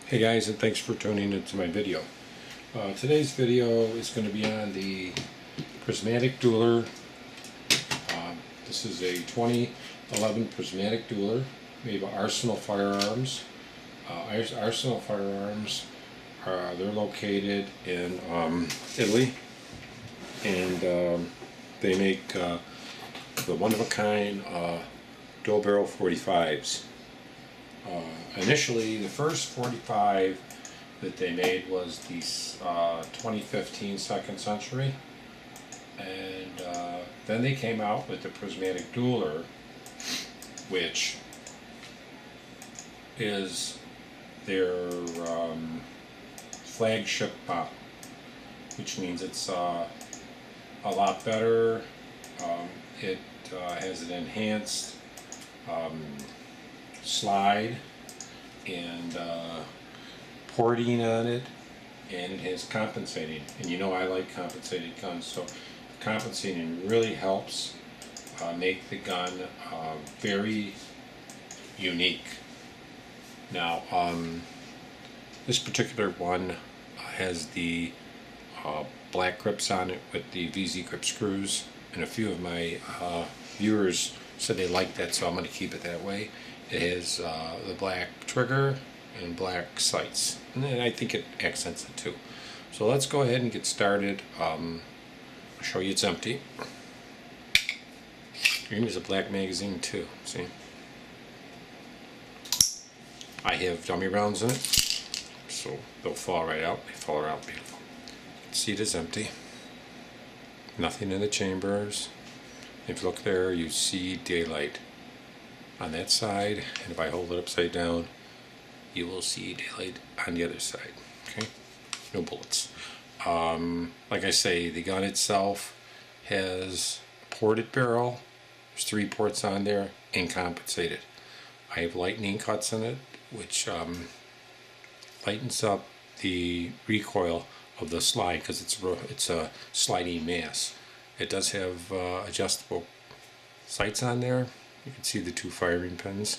Hey guys, and thanks for tuning into my video. Today's video is going to be on the Prismatic Dueller. This is a 2011 Prismatic Dueller made by Arsenal Firearms. Arsenal Firearms, they're located in Italy, and they make the one-of-a-kind dual barrel 45s. Initially, the first 45 that they made was the 2015 Second Century, and then they came out with the Prismatic Dueller, which is their flagship model, which means it's a lot better. It has an enhanced slide and porting on it, and it has compensating, and you know I like compensated guns, so compensating really helps make the gun very unique. Now this particular one has the black grips on it with the VZ grip screws, and a few of my viewers said they liked that, so I'm going to keep it that way. It has the black trigger and black sights, and then I think it accents it too. So let's go ahead and get started. I'll show you it's empty. You're going to use a black magazine too, see? I have dummy rounds in it, so they'll fall right out. They fall out beautiful. See, it is empty. Nothing in the chambers. If you look there, you see daylight on that side, and if I hold it upside down, you will see daylight on the other side. Okay, no bullets. Like I say, the gun itself has a ported barrel. There's 3 ports on there, and compensated. I have lightning cuts in it, which lightens up the recoil of the slide because it's a sliding mass. It does have adjustable sights on there. You can see the 2 firing pins.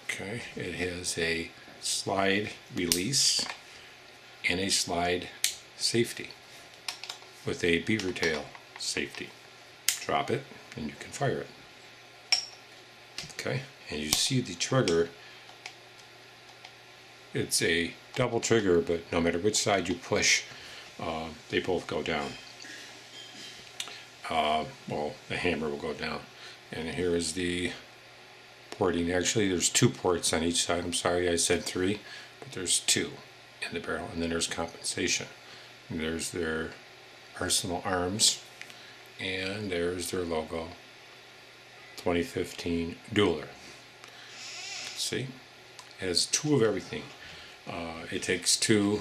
Okay, it has a slide release and a slide safety with a beaver tail safety. Drop it and you can fire it. Okay, and you see the trigger. It's a double trigger, but no matter which side you push, they both go down. Well, the hammer will go down. And here is the porting. Actually, there's 2 ports on each side. I'm sorry I said 3, but there's 2 in the barrel. And then there's compensation. And there's their Arsenal arms, and there's their logo, 2015 Dueller. See, it has 2 of everything. It takes 2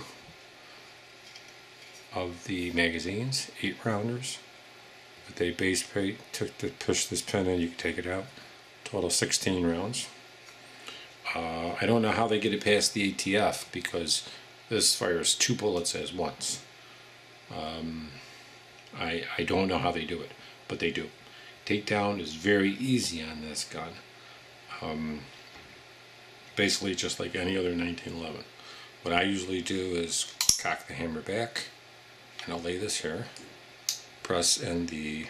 of the magazines, 8 rounders. With a base plate to push this pin in, you can take it out. Total 16 rounds. I don't know how they get it past the ATF because this fires 2 bullets as once. I don't know how they do it, but they do. Takedown is very easy on this gun. Basically just like any other 1911. What I usually do is cock the hammer back, and I'll lay this here. Press in the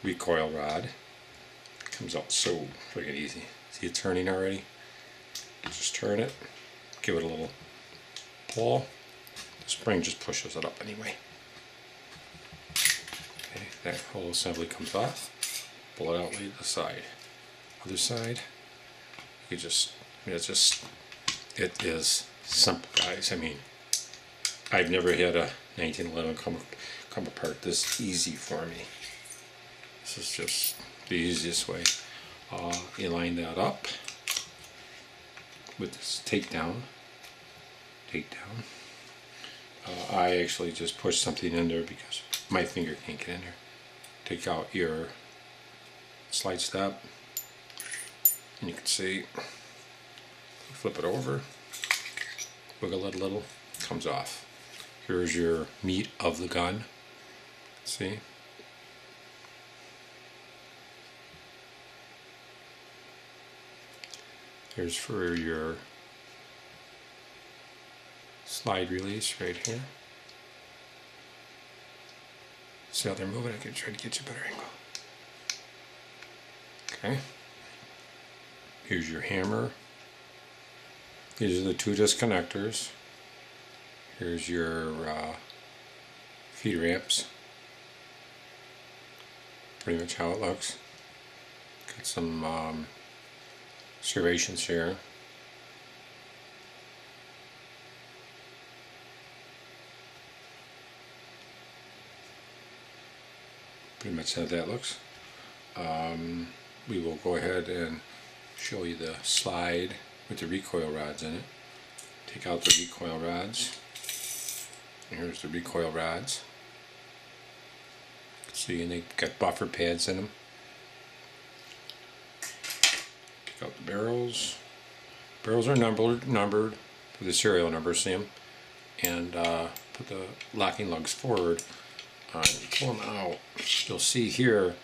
recoil rod. It comes out so friggin' easy. See it turning already? Just turn it, give it a little pull. The spring just pushes it up anyway. Okay, that whole assembly comes off. Pull it out, lay to the side. Other side, you just, it is simple, guys. I mean, I've never had a 1911 come apart this easy for me. This is just the easiest way. You line that up with this takedown. I actually just push something in there because my finger can't get in there. Take out your slide step, and you can see, flip it over, wiggle it a little, comes off. Here's your meat of the gun. See? Here's for your slide release right here. See how they're moving? I can try to get you a better angle. Okay. Here's your hammer. These are the two disconnectors. Here's your feed ramps. Pretty much how it looks. Got some serrations here. Pretty much how that looks. We will go ahead and show you the slide with the recoil rods in it. Take out the recoil rods. Here's the recoil rods. See, and they've got buffer pads in them. Take out the barrels. Barrels are numbered for the serial number, see them? And put the locking lugs forward. You pull them out. You'll see here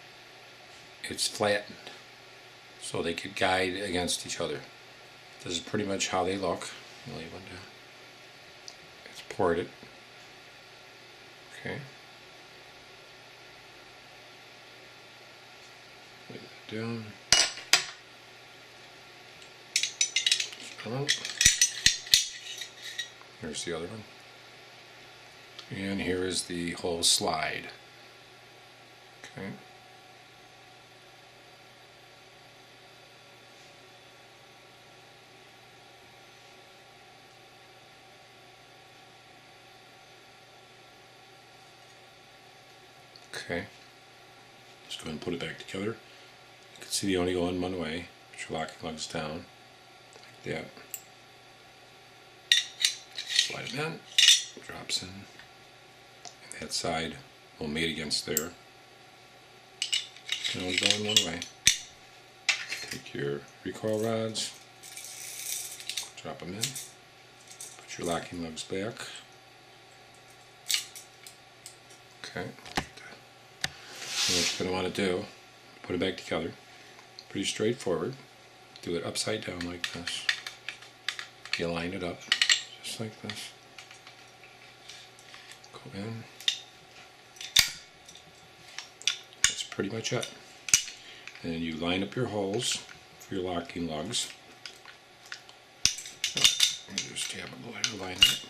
it's flattened, so they could guide against each other. This is pretty much how they look. Lay one down. It's ported. Okay. Lay that down. Here's the other one. And here is the whole slide. Okay. Okay. Let's go ahead and put it back together. You can see they only go in one way. Put your locking lugs down like that. Slide them in. Drops in. And that side will mate against there. Can only go in one way. Take your recoil rods. Drop them in. Put your locking lugs back. Okay. And what you're going to want to do, put it back together. Pretty straightforward. Do it upside down like this. You line it up just like this. Go in. That's pretty much it. And then you line up your holes for your locking lugs. Let me just tab a little, line it.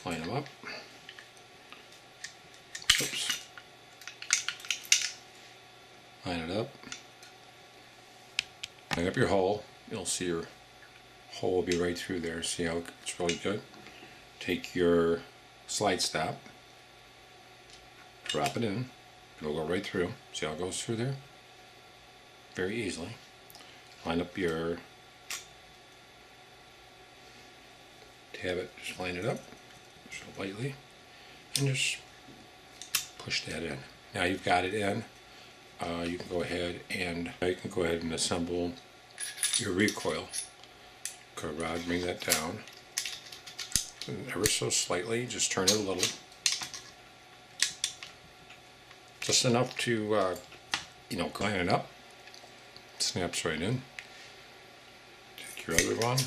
Line them up. Oops. Line it up. Line up your hole. You'll see your hole will be right through there. See how it's really good? Take your slide stop. Drop it in. It'll go right through. See how it goes through there? Very easily. Line up your tab it. Just line it up. So lightly. And just push that in. Now you've got it in. You can go ahead and assemble your recoil. Rod, bring that down. And ever so slightly, just turn it a little. Just enough to, line it up. Snaps right in. Take your other one.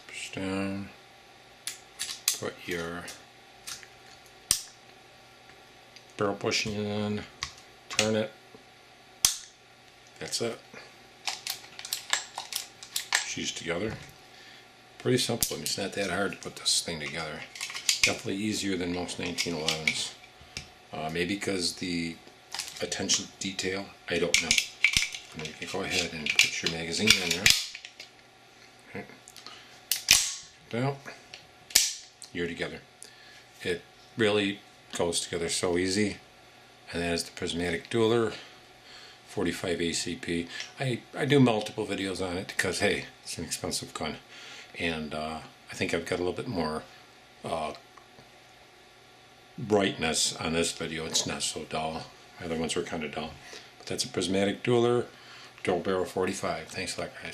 Push down. Put your barrel pushing in. Turn it. That's it. She's together. Pretty simple. I mean, it's not that hard to put this thing together. Definitely easier than most 1911s. Maybe because the attention to detail, I don't know. And then you can go ahead and put your magazine in there. Okay. Down. You're together. It really goes together so easy. And that is the Prismatic Dueller 45 ACP. I do multiple videos on it because, hey, it's an expensive gun. And I think I've got a little bit more brightness on this video. It's not so dull. My other ones were kind of dull. But that's a Prismatic Dueller, dual barrel 45. Thanks a lot, guys.